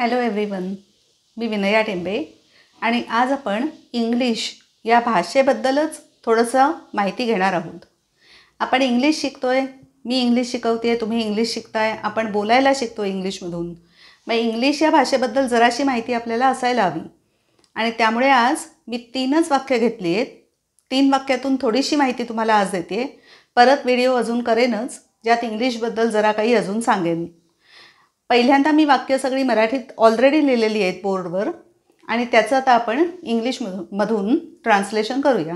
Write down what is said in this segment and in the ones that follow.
Hello everyone, मी विनया टेंबे आणि आज आपण इंग्लिश या भाषेबद्दलच थोडंसं माहिती घेणार आहोत. आपण इंग्लिश शिकतोय, मी इंग्लिश शिकवते, तुम्ही इंग्लिश शिकताय, आपण बोलायला शिकतो इंग्लिशमधून. मग इंग्लिश या भाषेबद्दल जराशी माहिती आपल्याला असायला हवी आणि त्यामुळे आज मी 3च वाक्य घेतली आहेत. 3 वाक्यातून थोडीशी माहिती तुम्हाला आज देते. परत व्हिडिओ अजून करेनच ज्यात इंग्लिशबद्दल जरा काही अजून सांगेन. पहिल्यांदा मी वाक्य सगळी मराठीत ऑलरेडी लिहिलेली आहेत बोर्डवर आणि त्याचं आता आपण इंग्लिशमधून ट्रान्सलेशन करूया.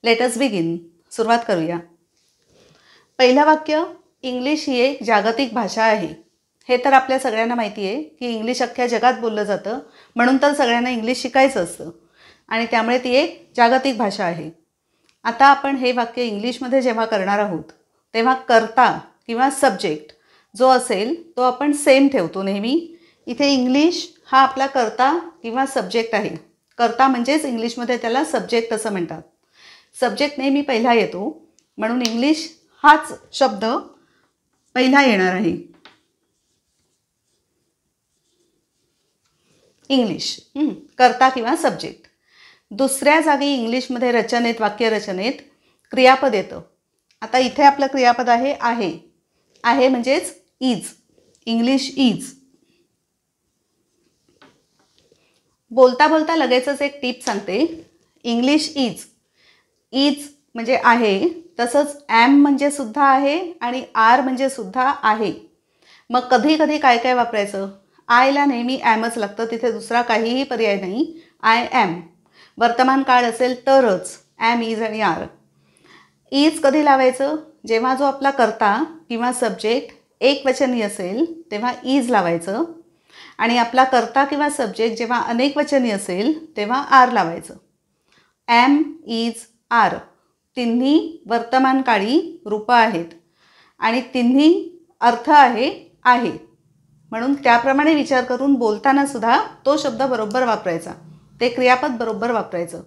Let us begin. सुरुवात करूया. पहिलं वाक्य, इंग्लिश ही एक जागतिक भाषा आहे. हे तर आपल्या सगळ्यांना माहिती आहे की इंग्लिश अख्ख्या जगात बोललं जातं, म्हणून तर सगळ्यांना इंग्लिश शिकायचं असतं आणि त्यामुळे ती एक जागतिक भाषा आहे. आता आपण हे वाक्य इंग्लिशमध्ये जेव्हा करणार आहोत तेव्हा कर्ता किंवा सब्जेक्ट जो असेल तो आपण सेम ठेवतो नेहमी. इथे इंग्लिश हा आपला कर्ता किंवा सब्जेक्ट आहे. कर्ता म्हणजेच इंग्लिशमध्ये त्याला सब्जेक्ट असं म्हणतात. सब्जेक्ट नेहमी पहिला येतो, म्हणून इंग्लिश हाच शब्द पहिला येणार आहे. इंग्लिश कर्ता किंवा सब्जेक्ट. दुसऱ्या जागी इंग्लिशमध्ये रचनेत, वाक्यरचनेत क्रियापद येतं. आता इथे आपलं क्रियापद आहे आहे म्हणजेच इज. English is. बोलता बोलता लगेचच एक टिप सांगते. English is. इज म्हणजे आहे, तसंच ॲम म्हणजे सुद्धा आहे आणि आर म्हणजे सुद्धा आहे. मग कधी कधी काय काय वापरायचं? आयला नेहमी ॲमच लागतं, तिथे दुसरा काहीही पर्याय नाही. I am. वर्तमान काळ असेल तरच ॲम, इज आणि आर. इज कधी लावायचं? जेव्हा जो आपला कर्ता किंवा सब्जेक्ट एकवचनी असेल तेव्हा इज लावायचं आणि आपला कर्ता किंवा सब्जेक्ट जेव्हा अनेकवचनी असेल तेव्हा आर लावायचं. ॲम, इज, आर तिन्ही वर्तमानकाळी रूपं आहेत आणि तिन्ही अर्थ आहे आहे, म्हणून त्याप्रमाणे विचार करून बोलताना सुद्धा तो शब्द बरोबर वापरायचा, ते क्रियापद बरोबर वापरायचं.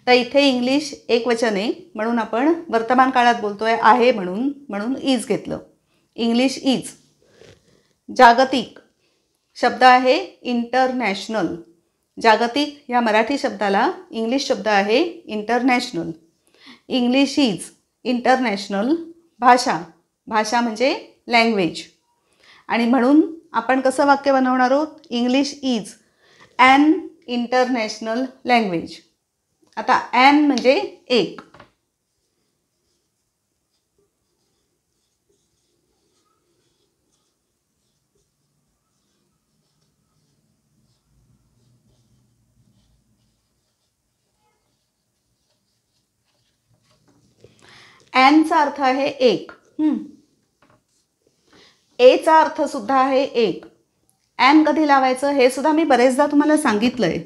तर इथे इंग्लिश एकवचन आहे म्हणून आपण वर्तमान काळात बोलतोय आहे म्हणून इज घेतलं. English is. जागतिक शब्द आहे इंटरनॅशनल. जागतिक या मराठी शब्दाला इंग्लिश शब्द आहे इंटरनॅशनल. English is international. भाषा. भाषा म्हणजे लँग्वेज. आणि म्हणून आपण कसं वाक्य बनवणार आहोत? English is an international language. आता ॲन म्हणजे एक. ॲनचा अर्थ आहे एक. एचा अर्थ सुद्धा आहे एक. ॲन कधी लावायचं हे सुद्धा मी बरेचदा तुम्हाला सांगितलं आहे.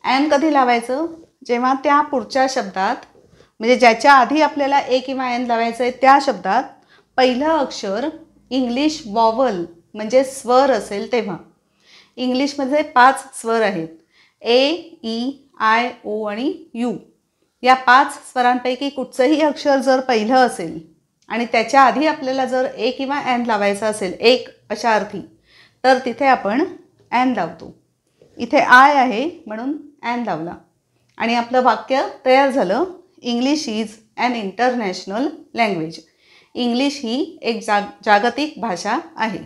ॲन कधी लावायचं? जेव्हा त्या पुढच्या शब्दात, म्हणजे ज्याच्या आधी आपल्याला ए किंवा ॲन लावायचं आहे त्या शब्दात पहिलं अक्षर इंग्लिश वॉवल म्हणजे स्वर असेल तेव्हा. इंग्लिशमध्ये 5 स्वर आहेत. ए, ई, आय, ओ आणि यू. या 5 स्वरांपैकी कुठचंही अक्षर जर पहिलं असेल आणि त्याच्या आधी आपल्याला जर ए किंवा ॲन लावायचं असेल एक अशा अर्थी, तर तिथे आपण ॲन लावतो. इथे आय आहे म्हणून ॲन लावला आणि आपलं वाक्य तयार झालं. English is an international language. English ही एक जागतिक भाषा आहे.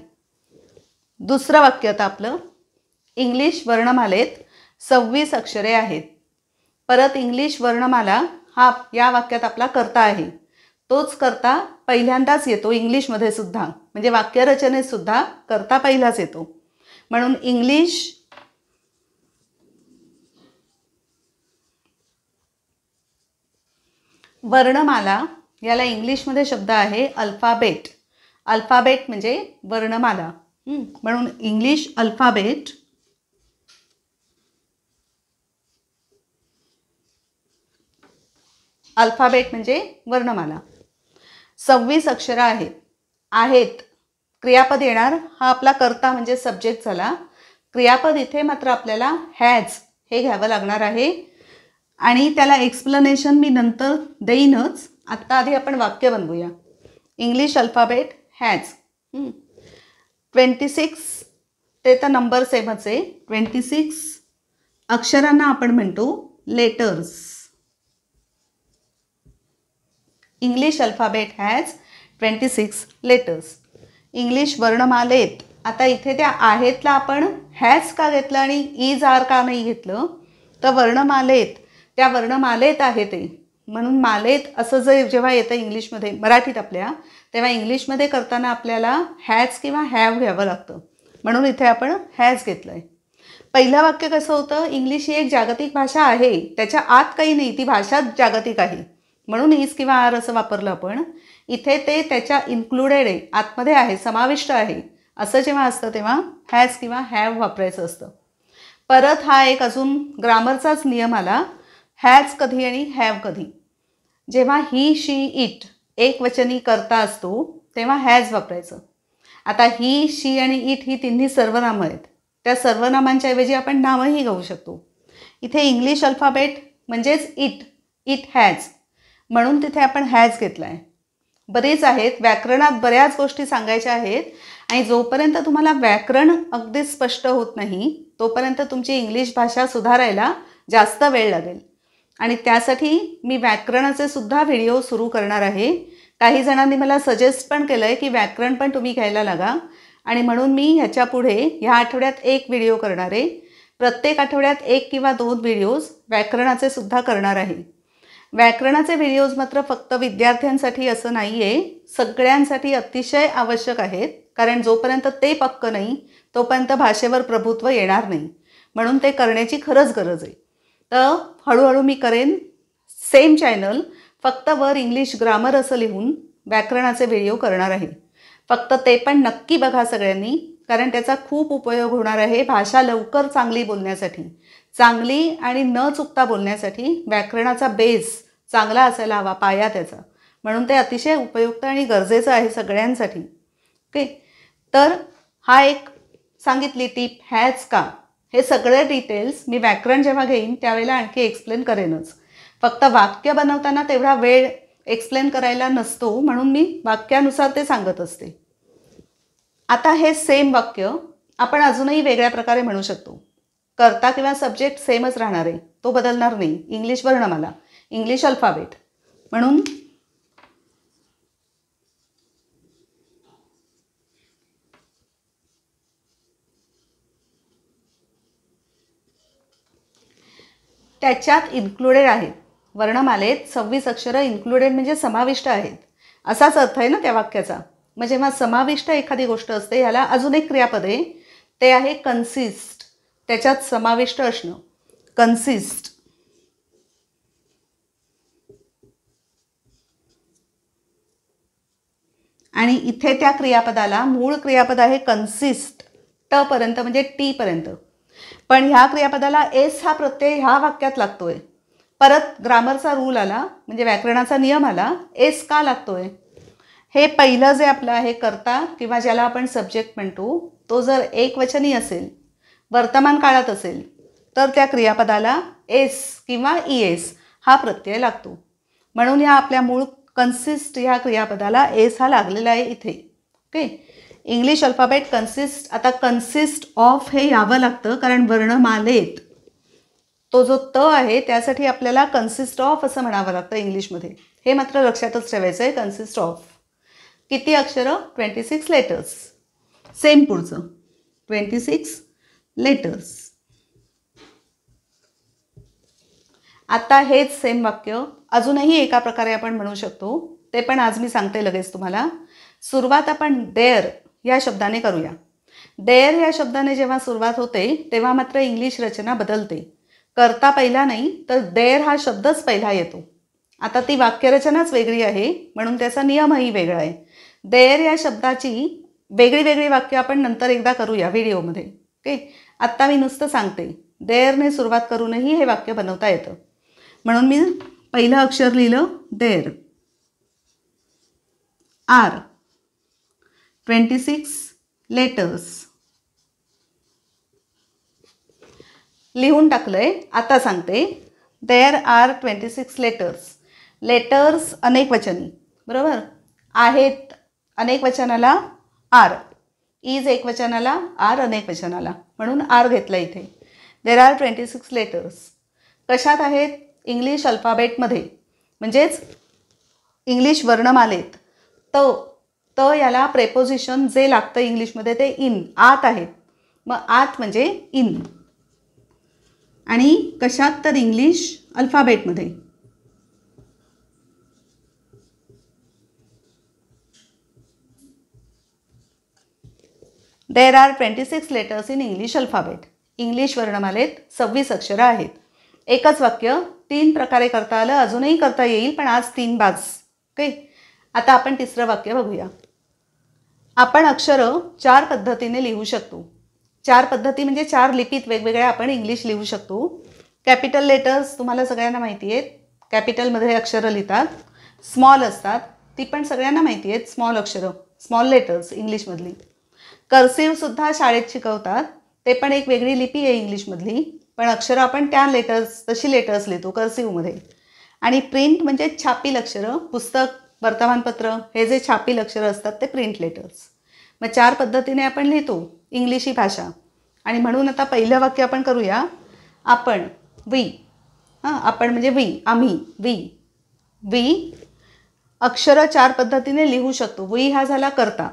दुसरं वाक्य आता आपलं, इंग्लिश वर्णमालेत 26 अक्षरे आहेत. परत इंग्लिश वर्णमाला हा या वाक्यात आपला कर्ता आहे. तोच कर्ता पहिल्यांदाच येतो इंग्लिशमध्ये सुद्धा, म्हणजे वाक्यरचनेत सुद्धा कर्ता पहिलाच येतो. म्हणून इंग्लिश वर्णमाला, याला इंग्लिशमध्ये शब्द आहे अल्फाबेट. अल्फाबेट म्हणजे वर्णमाला, म्हणून इंग्लिश अल्फाबेट. अल्फाबेट म्हणजे वर्णमाला. 26 अक्षरं आहेत. क्रियापद येणार. हा आपला कर्ता म्हणजे सब्जेक्ट झाला. क्रियापद इथे मात्र आपल्याला हॅज हे घ्यावं लागणार आहे आणि त्याला एक्सप्लेनेशन मी नंतर देईनच. आत्ता आधी आपण वाक्य बनवूया. इंग्लिश अल्फाबेट हॅज 26 ते तर नंबर सेमच आहे. 26 अक्षरांना आपण म्हणतो letters. English alphabet has 26 letters. English वर्णमालेत, आता इथे त्या आहेतला आपण हॅज का घेतलं आणि इज आर का नाही घेतलं, तर वर्णमालेत, त्या वर्णमालेत आहे ते, म्हणून मालेत असं जे जेव्हा येतं इंग्लिशमध्ये, मराठीत आपल्या, तेव्हा इंग्लिशमध्ये करताना आपल्याला हॅज किंवा हॅव घ्यावं लागतं, म्हणून इथे आपण हॅज घेतलं आहे. पहिलं वाक्य कसं होतं, इंग्लिश ही एक जागतिक भाषा आहे, त्याच्या आत काही नाही, ती भाषा जागतिक आहे, म्हणून इज किंवा आर असं वापरलं आपण. इथे ते त्याच्या इन्क्लुडेड आहे, आतमध्ये आहे, समाविष्ट आहे, असं जेव्हा असतं तेव्हा हॅज किंवा हॅव वापरायचं असतं. परत हा एक अजून ग्रामरचाच नियम आला, हॅज कधी आणि हॅव कधी. जेव्हा ही, शी, इट एक वचनी करता असतो तेव्हा हॅज वापरायचं. आता ही, शी आणि इट ही तिन्ही सर्वनामं आहेत, त्या सर्वनामांच्या ऐवजी आपण नावंही घेऊ शकतो. इथे इंग्लिश अल्फाबेट म्हणजेच इट, इट हॅज, म्हणून तिथे आपण हॅज घेतला आहे. बरेच आहेत, व्याकरणात बऱ्याच गोष्टी सांगायच्या आहेत, आणि जोपर्यंत तुम्हाला व्याकरण अगदी स्पष्ट होत नाही तोपर्यंत तुमची इंग्लिश भाषा सुधारायला जास्त वेळ लागेल. आणि त्यासाठी मी व्याकरणाचे सुद्धा व्हिडिओ सुरू करणार आहे. काही जणांनी मला सजेस्ट पण केलं आहे की व्याकरण पण तुम्ही घ्यायला लागा, आणि म्हणून मी ह्याच्या पुढे ह्या आठवड्यात एक व्हिडिओ करणार आहे. प्रत्येक आठवड्यात 1 किंवा 2 व्हिडिओज व्याकरणाचे सुद्धा करणार आहे. व्याकरणाचे व्हिडिओज मात्र फक्त विद्यार्थ्यांसाठी असं नाही आहे, सगळ्यांसाठी अतिशय आवश्यक आहेत, कारण जोपर्यंत ते पक्क नाही तोपर्यंत भाषेवर प्रभुत्व येणार नाही, म्हणून ते करण्याची खरंच गरज आहे. तर हळूहळू मी करेन. सेम चॅनल, फक्त वर इंग्लिश ग्रामर असं लिहून व्याकरणाचे व्हिडिओ करणार आहे. फक्त ते पण नक्की बघा सगळ्यांनी, कारण त्याचा खूप उपयोग होणार आहे भाषा लवकर चांगली बोलण्यासाठी. चांगली आणि न चुकता बोलण्यासाठी व्याकरणाचा बेस चांगला असायला हवा, पाया त्याचा, म्हणून ते अतिशय उपयुक्त आणि गरजेचं आहे सगळ्यांसाठी. ओके, तर हा एक सांगितली टीप हॅज का. हे सगळे डिटेल्स मी व्याकरण जेव्हा घेईन त्यावेळेला आणखी एक्सप्लेन करेनच. फक्त वाक्य बनवताना तेवढा वेळ एक्सप्लेन करायला नसतो, म्हणून मी वाक्यानुसार ते सांगत असते. आता हे सेम वाक्य आपण अजूनही वेगळ्या प्रकारे म्हणू शकतो. कर्ता किंवा सब्जेक्ट सेमच राहणार आहे, तो बदलणार नाही. इंग्लिश वर्णमाला, इंग्लिश अल्फाबेट, म्हणून त्याच्यात इन्क्लुडेड आहेत. वर्णमालेत 26 अक्षरं इन्क्लुडेड म्हणजे समाविष्ट आहेत, असाच अर्थ आहे ना त्या वाक्याचा. मग जेव्हा समाविष्ट एखादी गोष्ट असते, याला अजून एक क्रियापद आहे, ते आहे कन्सिस्ट. त्याच्यात समाविष्ट असणं, कन्सिस्ट. आणि इथे त्या क्रियापदाला मूळ क्रियापद आहे कन्सिस्ट, ट पर्यंत म्हणजे टी पर्यंत, पण ह्या क्रियापदाला एस हा प्रत्यय ह्या वाक्यात लागतोय. परत ग्रामरचा रूल आला, म्हणजे व्याकरणाचा नियम आला, एस का लागतोय. हे पहिलं जे आपलं आहे कर्ता किंवा ज्याला आपण सब्जेक्ट म्हणतो, तो जर एकवचनी असेल, वर्तमान काळात असेल, तर त्या क्रियापदाला एस किंवा ई एस हा प्रत्यय लागतो. म्हणून ह्या आपल्या मूळ कन्सिस्ट ह्या क्रियापदाला एस हा लागलेला आहे इथे. Okay, English alphabet consist. आता कन्सिस्ट ऑफ हे यावं लागतं, कारण वर्णमालेत तो जो त आहे त्यासाठी आपल्याला कन्सिस्ट ऑफ असं म्हणावं लागतं इंग्लिशमध्ये. हे मात्र लक्षातच ठेवायचं आहे. कन्सिस्ट ऑफ किती अक्षरं, 26 लेटर्स. सेम पुढचं 26 लेटर्स. आता हेच सेम वाक्य अजूनही एका प्रकारे आपण म्हणू शकतो, ते पण आज मी सांगते लगेच तुम्हाला. सुरुवात आपण देअर या शब्दाने करूया. देअर या शब्दाने जेव्हा सुरुवात होते तेव्हा मात्र इंग्लिश रचना बदलते. कर्ता पहिला नाही तर देअर हा शब्दच पहिला येतो. आता ती वाक्यरचनाच वेगळी आहे, म्हणून त्याचा नियमही वेगळा आहे. देअर या शब्दाची वेगळी वेगळी वाक्य आपण नंतर एकदा करूया व्हिडिओमध्ये. ओके, आत्ता मी नुसतं सांगते, देअरने सुरुवात करूनही हे वाक्य बनवता येतं. म्हणून मी पहिलं अक्षर लिहिलं देअर. आर 26 लेटर्स लिहून टाकलंय. आता सांगते, देअर आर 26 लेटर्स. लेटर्स अनेक वचनी, बरोबर, आहेत अनेक वचनाला आर. इज एकवचनाला, आर अनेक वचनाला, म्हणून आर घेतला इथे. देर आर 26 लेटर्स. कशात आहेत? इंग्लिश अल्फाबेटमध्ये, म्हणजेच इंग्लिश वर्णमालेत. त याला प्रेपोजिशन जे लागतं इंग्लिशमध्ये ते इन, आत आहेत. मग आत म्हणजे इन. आणि कशात? तर इंग्लिश अल्फाबेटमध्ये. There are 26 letters in English alphabet. English वर्णमालेत 26 अक्षरं आहेत. एकच वाक्य 3 प्रकारे करता आलं, अजूनही करता येईल, पण आज 3 बास. ओके. आता आपण तिसरं वाक्य बघूया. आपण अक्षरं 4 पद्धतीने लिहू शकतो. 4 पद्धती म्हणजे 4 लिपीत वेगवेगळ्या आपण इंग्लिश लिहू शकतो. कॅपिटल लेटर्स तुम्हाला सगळ्यांना माहिती आहेत, कॅपिटलमध्ये अक्षरं लिहितात. स्मॉल असतात, ती पण सगळ्यांना माहिती आहेत, स्मॉल अक्षरं, स्मॉल लेटर्स इंग्लिशमधली. कर्सिव्हसुद्धा शाळेत शिकवतात, ते पण एक वेगळी लिपी आहे इंग्लिशमधली, पण अक्षरं आपण त्या लेटर्स, तशी लेटर्स लिहितो कर्सिव्हमध्ये. आणि प्रिंट म्हणजे छापील अक्षरं, पुस्तक, वर्तमानपत्र हे जे छापील अक्षरं असतात ते प्रिंट लेटर्स. मग 4 पद्धतीने आपण लिहितो इंग्लिश ही भाषा. आणि म्हणून आता पहिलं वाक्य आपण करूया. आपण, वी. आपण म्हणजे वी, आम्ही, वी अक्षरं 4 पद्धतीने लिहू शकतो. वी हा झाला कर्ता,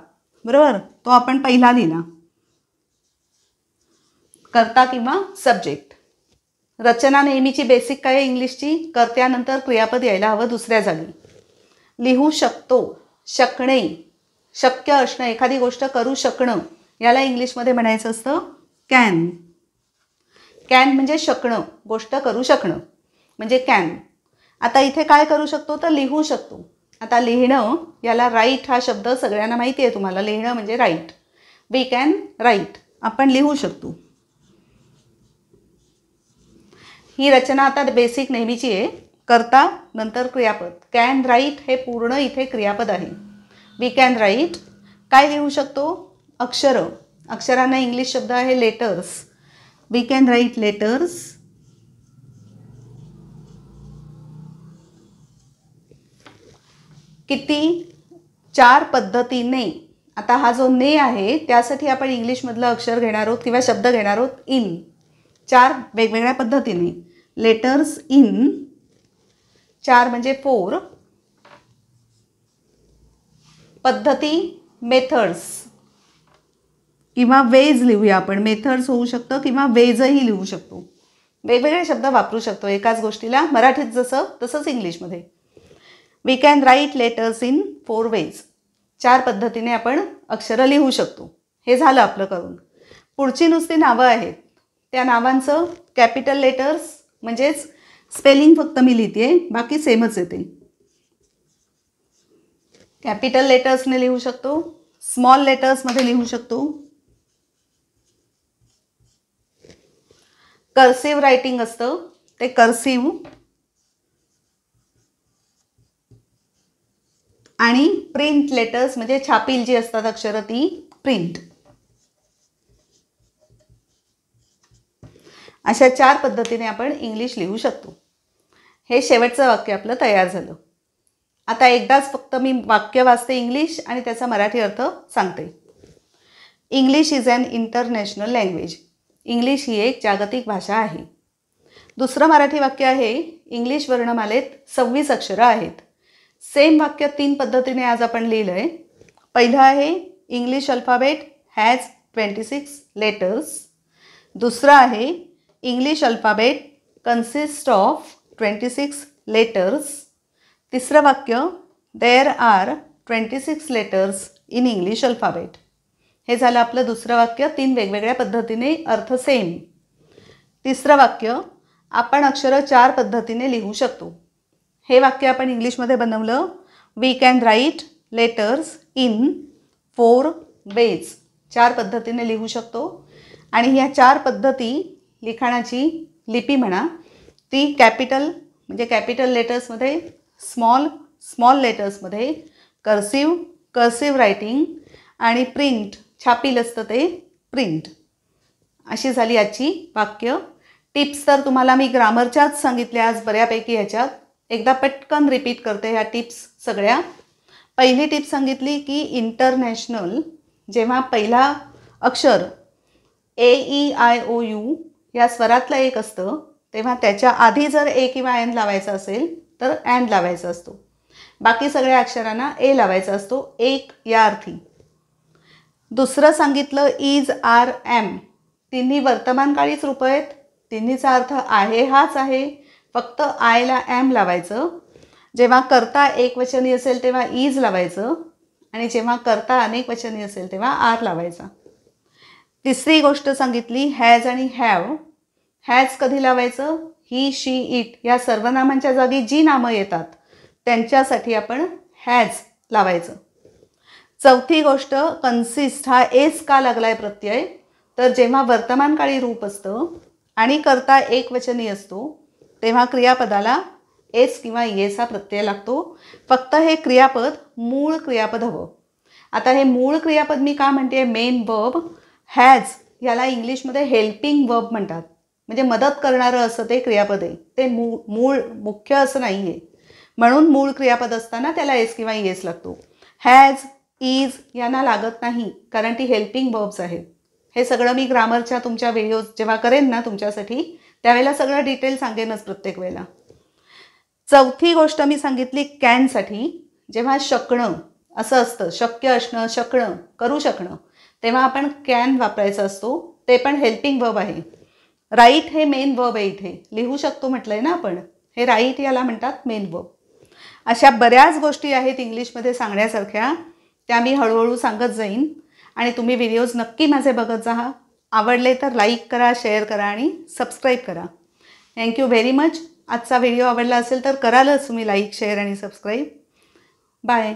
बरोबर, तो आपण पहिला लिहिला, कर्ता किंवा सब्जेक्ट. रचना नेहमीची बेसिक काय आहे इंग्लिशची? कर्त्यानंतर क्रियापद यायला हवं दुसऱ्या जागी. लिहू शकतो, शकणे, शक्य असणं, एखादी गोष्ट करू शकणं, याला इंग्लिशमध्ये म्हणायचं असतं कॅन. कॅन म्हणजे शकणं, गोष्ट करू शकणं म्हणजे कॅन. आता इथे काय करू शकतो? तर लिहू शकतो. आता लिहिणं, याला राईट हा शब्द सगळ्यांना माहिती आहे तुम्हाला, लिहिणं म्हणजे राईट. वी कॅन राईट, आपण लिहू शकतो. ही रचना आता बेसिक नेहमीची आहे, कर्ता नंतर क्रियापद. कॅन राईट हे पूर्ण इथे क्रियापद आहे. We can write. काय लिहू शकतो? अक्षरं. अक्षरांना इंग्लिश शब्द आहे letters. We can write letters. किती? 4 पद्धतीने. आता हा जो ने आहे त्यासाठी आपण इंग्लिशमधलं अक्षर घेणार आहोत किंवा शब्द घेणार आहोत इन. 4 वेगवेगळ्या पद्धतीने. Letters in. 4 म्हणजे 4. पद्धती मेथड्स किंवा वेज लिहूया आपण. मेथड्स होऊ शकतं किंवा वेजही लिहू शकतो. वेगवेगळे शब्द वापरू शकतो एकाच गोष्टीला, मराठीत जसं तसंच इंग्लिशमध्ये. We can write letters in 4 ways. 4 पद्धतीने आपण अक्षरं लिहू शकतो. हे झालं आपलं करून. पुढची नुसती नावं आहेत, त्या नावांचं कॅपिटल लेटर्स म्हणजेच स्पेलिंग फक्त मी लिहिते, बाकी सेमच येते. कॅपिटल लेटर्सने लिहू शकतो, स्मॉल लेटर्समध्ये लिहू शकतो. कर्सिव्ह रायटिंग असतं ते कर्सिव्ह. आणि प्रिंट लेटर्स म्हणजे छापील जी असतात अक्षरं ती प्रिंट. अशा 4 पद्धतीने आपण इंग्लिश लिहू शकतो. हे शेवटचं वाक्य आपलं तयार झालं. आता एकदाच फक्त मी वाक्य वाचते इंग्लिश आणि त्याचा मराठी अर्थ सांगते. English is an international language. English ही एक जागतिक भाषा आहे. दुसरं मराठी वाक्य आहे, इंग्लिश वर्णमालेत 26 अक्षरं आहेत. सेम वाक्य 3 पद्धतीने आज आपण लिहिलं आहे. पहिलं आहे, इंग्लिश अल्फाबेट हॅज 26 लेटर्स. दुसरं आहे, English alphabet consist of 26 letters. तिसरं वाक्य, देर are 26 letters in English alphabet. हे झालं आपलं दुसरं वाक्य, 3 वेगवेगळ्या पद्धतीने, अर्थ सेम. तिसरं वाक्य, आपण अक्षरं 4 पद्धतीने लिहू शकतो. हे वाक्य आपण इंग्लिशमध्ये बनवलं, we can write letters in 4 ways. 4 पद्धतीने लिहू शकतो. आणि ह्या 4 पद्धती लिखाणाची लिपी म्हणा, ती कॅपिटल म्हणजे कॅपिटल लेटर्समध्ये, स्मॉल लेटर्समध्ये, कर्सिव्ह रायटिंग आणि प्रिंट छापील असतं ते प्रिंट. अशी झाली आजची वाक्य. टिप्स तर तुम्हाला मी ग्रामरच्याच सांगितल्या आज बऱ्यापैकी. ह्याच्यात एकदा पटकन रिपीट करते ह्या टिप्स सगळ्या. पहिली टिप सांगितली की इंटरनॅशनल जेव्हा पहिला अक्षर AEIOU या स्वरातलं एक असतं तेव्हा त्याच्या आधी जर ए किंवा एन लावायचा असेल तर एन लावायचा असतो. बाकी सगळ्या अक्षरांना ए लावायचा असतो एक या अर्थी. दुसरं सांगितलं इज, आर, एम. तिन्ही वर्तमानकाळीच रूप आहेत. तिन्हीचा अर्थ आहे हाच आहे. फक्त आयला एम लावायचं. जेव्हा कर्ता एकवचनी असेल तेव्हा इज लावायचं आणि जेव्हा कर्ता अनेकवचनी असेल तेव्हा आर लावायचा. तिसरी गोष्ट सांगितली हॅज आणि हॅव. हॅज कधी लावायचं? ही, शी, इट या सर्वनामांच्या जागी जी नामं येतात त्यांच्यासाठी आपण हॅज लावायचं. चौथी गोष्ट कन्सिस्ट. हा एस का लागलाय प्रत्यय? तर जेव्हा वर्तमानकाळी रूप असतं आणि कर्ता एकवचनी असतो तेव्हा क्रियापदाला एस किंवा येस हा प्रत्यय लागतो. फक्त हे क्रियापद मूळ क्रियापद हवं. आता हे मूळ क्रियापद मी का म्हणते? Main verb. हॅज याला इंग्लिशमध्ये हेल्पिंग वर्ब म्हणतात. म्हणजे मदत करणारं असं ते क्रियापद आहे. ते मूळ मुख्य असं नाही आहे. म्हणून मूळ क्रियापद असताना त्याला एस किंवा येस लागतो. हॅज, इज यांना लागत नाही कारण ती हेल्पिंग वर्ब्स आहेत. हे सगळं मी ग्रामरच्या तुमच्या व्हिडिओज जेव्हा करेन ना तुमच्यासाठी त्यावेळेला सगळं डिटेल सांगेनच प्रत्येक वेळेला. चौथी गोष्ट मी सांगितली कॅनसाठी. जेव्हा शकणं असं असतं, शक्य असणं, शकणं, करू शकणं, तेव्हा आपण कॅन वापरायचा असतो. ते पण हेल्पिंग वर्ब आहे. राईट हे मेन वर्ब आहे. इथे लिहू शकतो म्हटलंय ना आपण. हे राईट याला म्हणतात मेन वर्ब. अशा बऱ्याच गोष्टी आहेत इंग्लिशमध्ये सांगण्यासारख्या. त्या मी हळूहळू सांगत जाईन आणि तुम्ही व्हिडिओज नक्की माझे बघत जा. आवडले तर लाईक करा, शेअर करा आणि सबस्क्राईब करा. Thank you very much. आजचा व्हिडिओ आवडला असेल तर करालच तुम्ही लाईक, शेअर आणि सबस्क्राईब. बाय.